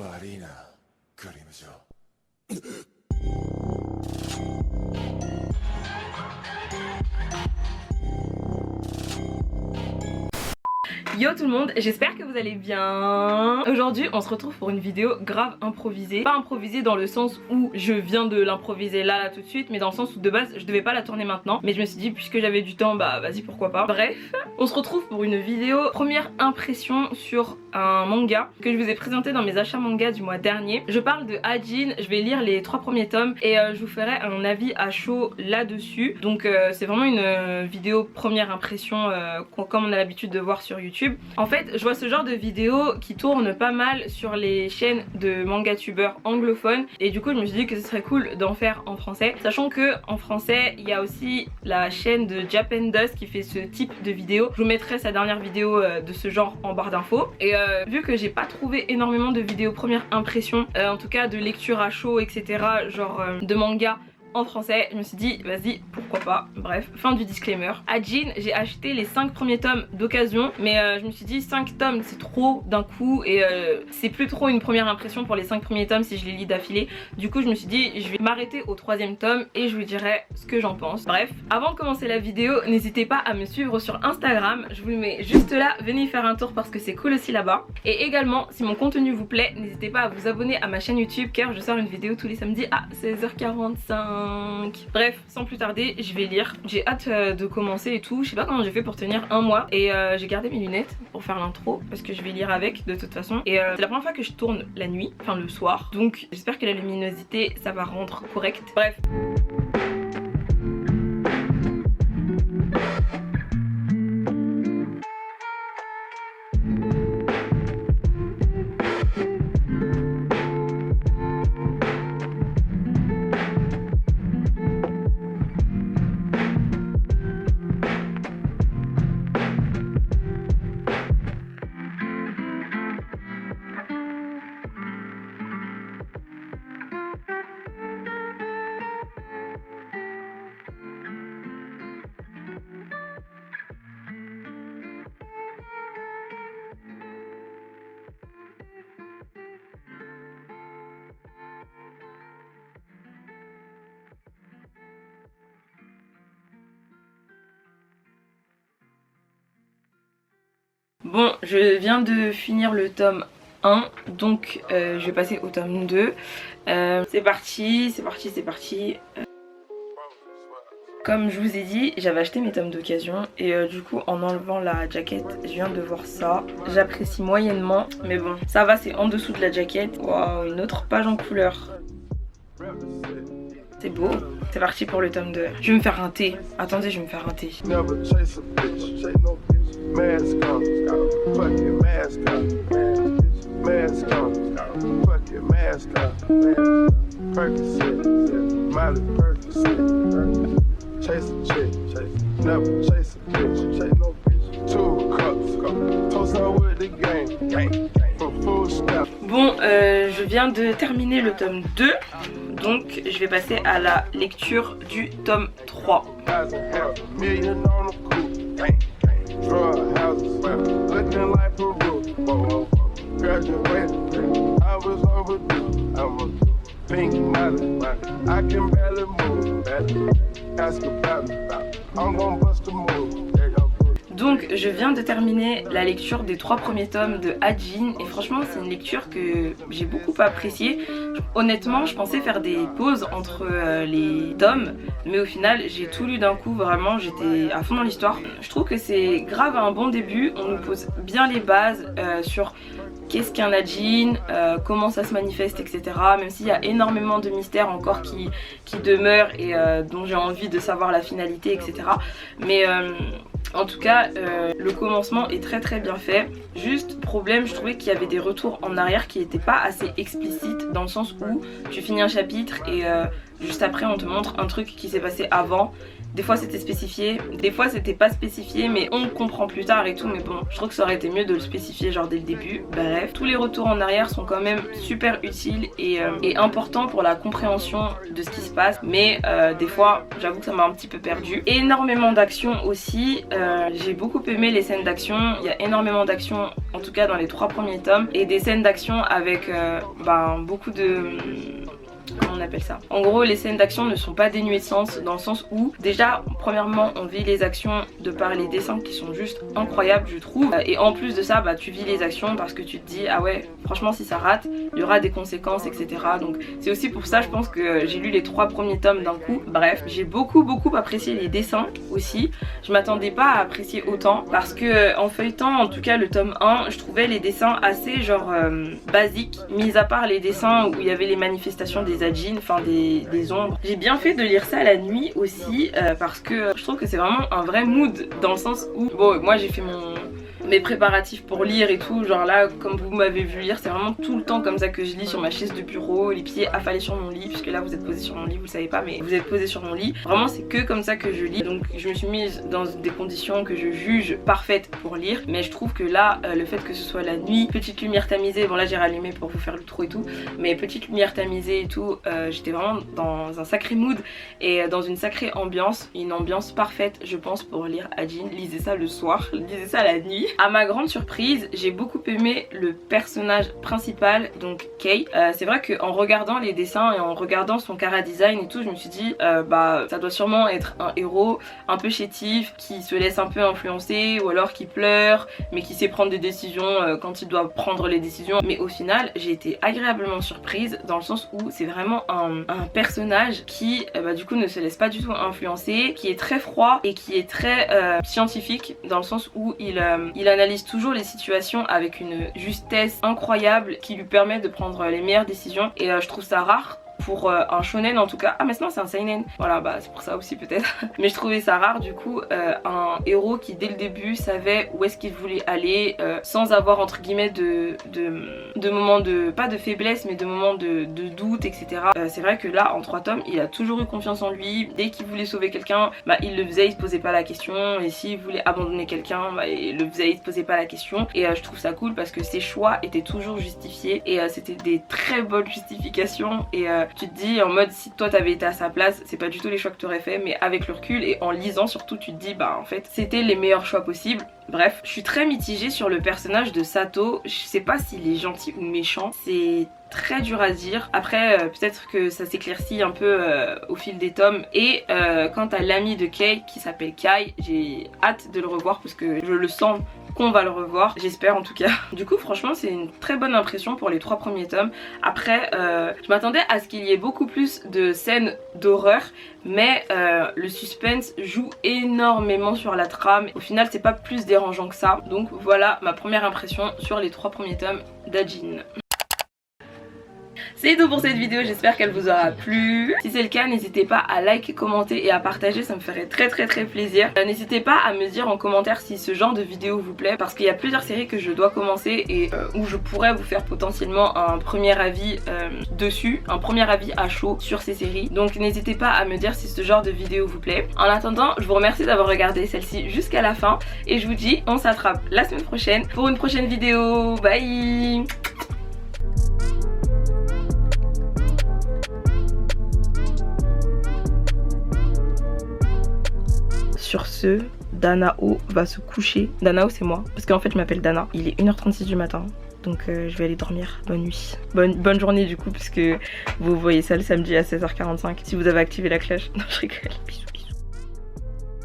悪いな、クリムジョ。Yo tout le monde, j'espère que vous allez bien. Aujourd'hui on se retrouve pour une vidéo grave improvisée. Pas improvisée dans le sens où je viens de l'improviser là tout de suite, mais dans le sens où de base je devais pas la tourner maintenant. Mais je me suis dit puisque j'avais du temps, bah vas-y pourquoi pas. Bref, on se retrouve pour une vidéo première impression sur un manga que je vous ai présenté dans mes achats manga du mois dernier. Je parle de Ajin, je vais lire les 3 premiers tomes et je vous ferai un avis à chaud là-dessus. Donc c'est vraiment une vidéo première impression comme on a l'habitude de voir sur YouTube. En fait je vois ce genre de vidéos qui tournent pas mal sur les chaînes de manga-tubeurs anglophones et du coup je me suis dit que ce serait cool d'en faire en français, sachant que en français il y a aussi la chaîne de Japendust qui fait ce type de vidéo. Je vous mettrai sa dernière vidéo de ce genre en barre d'infos. Et vu que j'ai pas trouvé énormément de vidéos première impression, en tout cas de lecture à chaud etc, genre de manga en français, je me suis dit vas-y pourquoi pas. Bref, fin du disclaimer. Ajin, j'ai acheté les 5 premiers tomes d'occasion, mais je me suis dit 5 tomes c'est trop d'un coup et c'est plus trop une première impression pour les 5 premiers tomes si je les lis d'affilée. Du coup je me suis dit je vais m'arrêter au 3e tome et je vous dirai ce que j'en pense. Bref, avant de commencer la vidéo, n'hésitez pas à me suivre sur Instagram, je vous le mets juste là, venez y faire un tour parce que c'est cool aussi là-bas. Et également si mon contenu vous plaît, n'hésitez pas à vous abonner à ma chaîne YouTube car je sors une vidéo tous les samedis à 16h45. Bref, sans plus tarder, je vais lire. J'ai hâte de commencer et tout. Je sais pas comment j'ai fait pour tenir un mois. Et j'ai gardé mes lunettes pour faire l'intro parce que je vais lire avec de toute façon. Et c'est la première fois que je tourne la nuit, enfin le soir. Donc j'espère que la luminosité ça va rendre correct. Bref. Bon, je viens de finir le tome 1, donc je vais passer au tome 2. C'est parti, c'est parti, c'est parti. Comme je vous ai dit, j'avais acheté mes tomes d'occasion et du coup en enlevant la jaquette, je viens de voir ça. J'apprécie moyennement, mais bon, ça va, c'est en dessous de la jaquette. Waouh, une autre page en couleur. C'est beau. C'est parti pour le tome 2. Je vais me faire un thé. Attendez, je vais me faire un thé. Mask on, fuck your mask on, mask on, fuck your mask on, Percocet, Miley Percocet, chase a chick, never chase a bitch, chase no bitch, 2 cups, toast out with the gang, from full step. Bon, je viens de terminer le tome 2, donc je vais passer à la lecture du tome 3. Drug houses, looking like Peru. Graduated, I was overdue. I'm a pink Molly, I can barely move. Ask about me, I'm gonna bust a move. Donc je viens de terminer la lecture des 3 premiers tomes de Ajin et franchement c'est une lecture que j'ai beaucoup appréciée. Honnêtement je pensais faire des pauses entre les tomes, mais au final j'ai tout lu d'un coup, vraiment j'étais à fond dans l'histoire. Je trouve que c'est grave un bon début, on nous pose bien les bases sur qu'est-ce qu'un Ajin, comment ça se manifeste, etc. Même s'il y a énormément de mystères encore qui demeurent et dont j'ai envie de savoir la finalité, etc. Mais en tout cas le commencement est très bien fait. Juste problème, je trouvais qu'il y avait des retours en arrière qui n'étaient pas assez explicites, dans le sens où tu finis un chapitre et juste après on te montre un truc qui s'est passé avant des fois c'était spécifié, des fois c'était pas spécifié mais on comprend plus tard et tout, mais bon je trouve que ça aurait été mieux de le spécifier genre dès le début. Bref, tous les retours en arrière sont quand même super utiles et importants pour la compréhension de ce qui se passe, mais des fois j'avoue que ça m'a un petit peu perdu. Énormément d'action aussi, j'ai beaucoup aimé les scènes d'action, il y a énormément d'action en tout cas dans les 3 premiers tomes et des scènes d'action avec beaucoup de... comment on appelle ça? En gros les scènes d'action ne sont pas dénuées de sens, dans le sens où déjà premièrement on vit les actions de par les dessins qui sont juste incroyables je trouve, et en plus de ça tu vis les actions parce que tu te dis ah ouais franchement si ça rate il y aura des conséquences etc. Donc c'est aussi pour ça je pense que j'ai lu les 3 premiers tomes d'un coup. Bref, j'ai beaucoup apprécié les dessins aussi, je m'attendais pas à apprécier autant parce que en feuilletant en tout cas le tome 1 je trouvais les dessins assez genre basiques, mis à part les dessins où il y avait les manifestations des Ajin, enfin des ombres. J'ai bien fait de lire ça la nuit aussi parce que je trouve que c'est vraiment un vrai mood dans le sens où bon moi j'ai fait mes préparatifs pour lire et tout, genre là comme vous m'avez vu lire c'est vraiment tout le temps comme ça que je lis sur ma chaise de bureau, les pieds affalés sur mon lit, puisque là vous êtes posé sur mon lit, vous le savez pas mais vous êtes posé sur mon lit, vraiment c'est que comme ça que je lis, donc je me suis mise dans des conditions que je juge parfaites pour lire, mais je trouve que là le fait que ce soit la nuit, petite lumière tamisée, bon là j'ai rallumé pour vous faire le trou et tout, mais petite lumière tamisée et tout, j'étais vraiment dans un sacré mood et dans une sacrée ambiance, une ambiance parfaite je pense pour lire Ajin. Lisez ça le soir, lisez ça la nuit. À ma grande surprise, j'ai beaucoup aimé le personnage principal, donc Kei. C'est vrai qu'en regardant les dessins et en regardant son chara design et tout, je me suis dit ça doit sûrement être un héros un peu chétif, qui se laisse un peu influencer ou alors qui pleure mais qui sait prendre des décisions quand il doit prendre les décisions. Mais au final j'ai été agréablement surprise dans le sens où c'est vraiment un personnage qui du coup ne se laisse pas du tout influencer, qui est très froid et qui est très scientifique dans le sens où il analyse toujours les situations avec une justesse incroyable qui lui permet de prendre les meilleures décisions et je trouve ça rare pour un shonen en tout cas. Ah mais sinon c'est un seinen, voilà c'est pour ça aussi peut-être mais je trouvais ça rare du coup un héros qui dès le début savait où est-ce qu'il voulait aller sans avoir entre guillemets de moments de, pas de faiblesse mais de moments de doute etc. C'est vrai que là en 3 tomes il a toujours eu confiance en lui, dès qu'il voulait sauver quelqu'un il le faisait, il se posait pas la question, et s'il voulait abandonner quelqu'un il le faisait, il se posait pas la question, et je trouve ça cool parce que ses choix étaient toujours justifiés et c'était des très bonnes justifications et tu te dis en mode si toi t'avais été à sa place c'est pas du tout les choix que t'aurais fait, mais avec le recul et en lisant surtout tu te dis en fait c'était les meilleurs choix possibles. Bref, je suis très mitigée sur le personnage de Sato, je sais pas s'il est gentil ou méchant, c'est très dur à dire. Après peut-être que ça s'éclaircit un peu au fil des tomes. Et quant à l'ami de Kei qui s'appelle Kai, j'ai hâte de le revoir parce que je le sens qu'on va le revoir, j'espère en tout cas. Du coup franchement c'est une très bonne impression pour les 3 premiers tomes. Après je m'attendais à ce qu'il y ait beaucoup plus de scènes d'horreur, mais le suspense joue énormément sur la trame. Au final c'est pas plus dérangeant que ça. Donc voilà ma première impression sur les 3 premiers tomes d'Ajin. C'est tout pour cette vidéo, j'espère qu'elle vous aura plu. Si c'est le cas, n'hésitez pas à liker, commenter et à partager, ça me ferait très plaisir. N'hésitez pas à me dire en commentaire si ce genre de vidéo vous plaît, parce qu'il y a plusieurs séries que je dois commencer et où je pourrais vous faire potentiellement un premier avis dessus, un premier avis à chaud sur ces séries. Donc n'hésitez pas à me dire si ce genre de vidéo vous plaît. En attendant, je vous remercie d'avoir regardé celle-ci jusqu'à la fin et je vous dis on s'attrape la semaine prochaine pour une prochaine vidéo. Bye. Sur ce, Danao va se coucher. Danao c'est moi, parce qu'en fait je m'appelle Dana. Il est 1h36 du matin, donc je vais aller dormir. Bonne nuit. Bonne journée du coup, puisque vous voyez ça le samedi à 16h45. Si vous avez activé la cloche. Non je rigole, bisous.